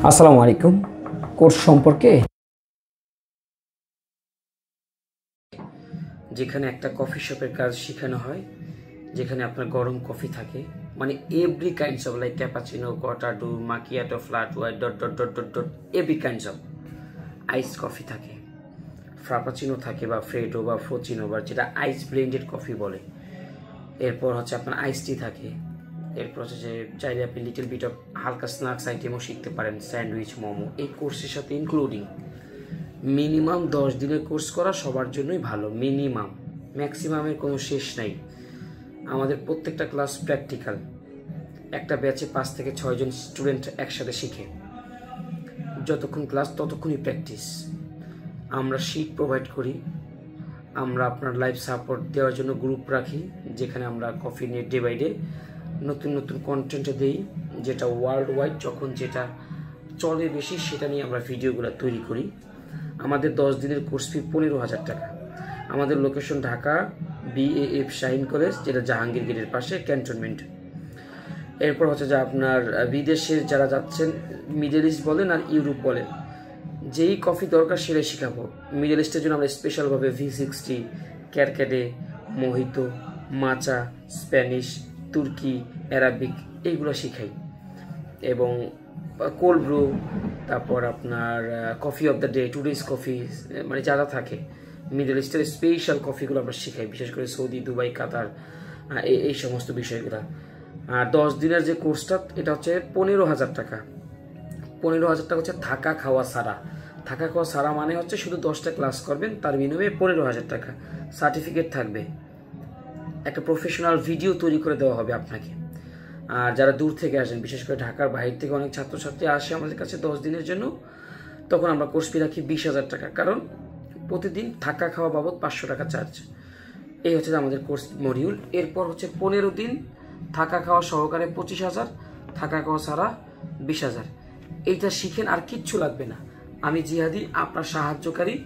আসসালামু আলাইকুম। কোর্স সম্পর্কে যেখানে একটা কফি শপের কাজ শেখানো হয়, যেখানে আপনার গরম কফি থাকে, মানে every kinds of like cappuccino, cortado, macchiato, flat white, dot dot dot dot dot every kinds of ice coffee থাকে, ফ্রাপাচিনো থাকে বা ফ্রেডো বা ফ্রোচিনো বা যেটা আইস ব্লেন্ডেড কফি বলে। এরপর হচ্ছে আপনার আইস টি থাকে। এরপর হচ্ছে যে চাইলে আপনি লিটল বিট অফ হালকা স্ন্যাক্স আইটেমও শিখতে পারেন, স্যান্ডউইচ, মোমো। এই কোর্সের সাথে ইনক্লুডিং মিনিমাম 10 দিনের কোর্স করা সবার জন্যই ভালো। মিনিমাম, ম্যাক্সিমামের কোনো শেষ নাই। আমাদের প্রত্যেকটা ক্লাস প্র্যাকটিক্যাল। একটা ব্যাচে 5 থেকে 6 জন স্টুডেন্ট একসাথে শিখে। যতক্ষণ ক্লাস ততক্ষণই প্র্যাকটিস। আমরা শিট প্রোভাইড করি, আমরা আপনার লাইভ সাপোর্ট দেওয়ার জন্য গ্রুপ রাখি, যেখানে আমরা কফি নিয়ে ডে বাই ডে নতুন নতুন কন্টেন্ট দিই, যেটা ওয়ার্ল্ড ওয়াইড যখন যেটা চলে বেশি সেটা নিয়ে আমরা ভিডিওগুলো তৈরি করি। আমাদের 10 দিনের কোর্স ফি 15,000 টাকা। আমাদের location Dhaka BAF Shaheen college, যেটা জাহাঙ্গীর গেটের পাশে, ক্যান্টনমেন্ট। এরপর হচ্ছে যে আপনার বিদেশে যারা যাচ্ছেন, মিডল ইস্ট বলেন আর ইউরোপ বলেন, যেই কফি দরকার সেটাই শেখাবো। মিডল ইস্টের জন্য আমরা স্পেশালভাবে V60, ক্যারকেডে, মোহিতো, মাচা, স্প্যানিশ, তুর্কি, অ্যারাবিক এইগুলো শিখাই। এবং কোল্ড ব্রু, তারপর আপনার coffee of the day, today's coffee, মানে যারা থাকে মিডল ইস্টের স্পেশাল কফিগুলো আমরা শিখাই, বিশেষ করে সৌদি, দুবাই, কাতার, এই সমস্ত বিষয়গুলো। আর 10 দিনের যে কোর্সটা, এটা হচ্ছে 15,000 টাকা। 15,000 টাকা হচ্ছে থাকা খাওয়া সারা। থাকা খাওয়া সারা মানে হচ্ছে শুধু 10টা ক্লাস করবেন, তার বিনিময়ে 15,000 টাকা। সার্টিফিকেট থাকবে, একটা প্রফেশনাল ভিডিও তৈরি করে দেওয়া হবে আপনাকে। আর যারা দূর থেকে আসেন, বিশেষ করে ঢাকার বাইরে থেকে অনেক ছাত্রছাত্রী আসে আমাদের কাছে 10 দিনের জন্য, তখন আমরা কোর্স ফি রাখি 20,000 টাকা, কারণ প্রতিদিন থাকা খাওয়া বাবদ 500 টাকা চার্জ। এই হচ্ছে আমাদের কোর্স মডিউল। এরপর হচ্ছে 15 দিন থাকা খাওয়া সহকারে 25,000, থাকা খাওয়া ছাড়া 20,000। এইটা শিখেন, আর কিচ্ছু লাগবে না। আমি জিহাদি, আপনার সাহায্যকারী।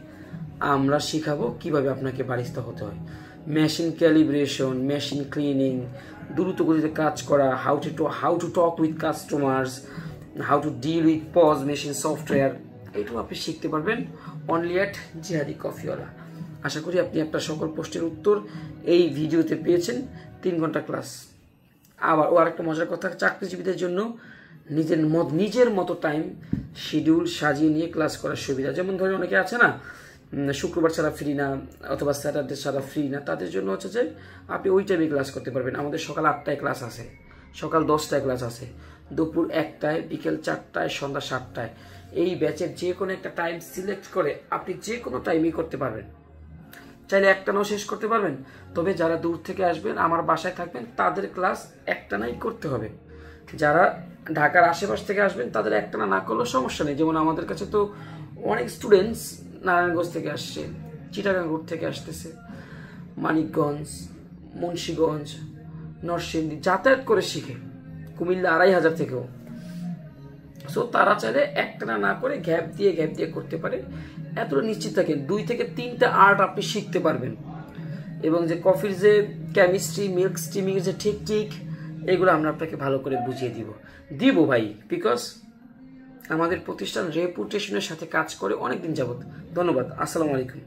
আমরা শিখাবো কিভাবে আপনাকে বারিস্তা হতে হয়, মেশিন ক্যালিব্রেশন, মেশিন ক্লিনিং, দ্রুত গতিতে কাজ করা, how to talk with customers, how to deal with POS machine software. এইটুকু আপনি শিখতে পারবেন অনলি অ্যাট জিহাদি কফিওয়ালা। আশা করি আপনি আপনার সকল প্রশ্নের উত্তর এই ভিডিওতে পেয়েছেন। 3 ঘন্টা ক্লাস। আবার আরেকটা মজার কথা, চাকরিজীবীদের জন্য নিজের মতো টাইম শিডিউল সাজিয়ে নিয়ে ক্লাস করার সুবিধা। যেমন ধরেন অনেকে আছে না, শুক্রবার ছাড়া ফ্রি না, অথবা স্যাটারডে ছাড়া ফ্রি না, তাদের জন্য হচ্ছে যে আপনি ওই টাইমে ক্লাস করতে পারবেন। আমাদের সকাল 8টায় ক্লাস আছে, সকাল 10টায় ক্লাস আছে, দুপুর 1টায়, বিকেল 4টায়, সন্ধ্যা 7টায়। এই ব্যাচের যে কোনো একটা টাইম সিলেক্ট করে আপনি যে কোনো টাইমেই করতে পারবেন। চাইলে একটানাও শেষ করতে পারবেন। তবে যারা দূর থেকে আসবেন, আমার বাসায় থাকবেন, তাদের ক্লাস একটানাই করতে হবে। যারা ঢাকার আশেপাশ থেকে আসবেন, তাদের একটানা না করলেও সমস্যা নেই। যেমন আমাদের কাছে তো অনেক স্টুডেন্টস নারায়ণগঞ্জ থেকে আসছে, চিটাগাং রোড থেকে আসতেছে, মানিকগঞ্জ, মুন্সিগঞ্জ, নরসিংদী যাতায়াত করে শিখে, কুমিল্লা 2,500 থেকেও। সো তারা চাইলে একটানা না করে গ্যাপ দিয়ে করতে পারে। এতটা নিশ্চিত থাকেন 2 থেকে 3টা আর্ট আপনি শিখতে পারবেন। এবং যে কফির যে কেমিস্ট্রি, মিল্ক স্টিমিং যে ঠিক এগুলো আমরা আপনাকে ভালো করে বুঝিয়ে দিব ভাই, বিকজ আমাদের প্রতিষ্ঠান রেপুটেশনের সাথে কাজ করে অনেকদিন যাবত। ধন্যবাদ। আসসালামু আলাইকুম।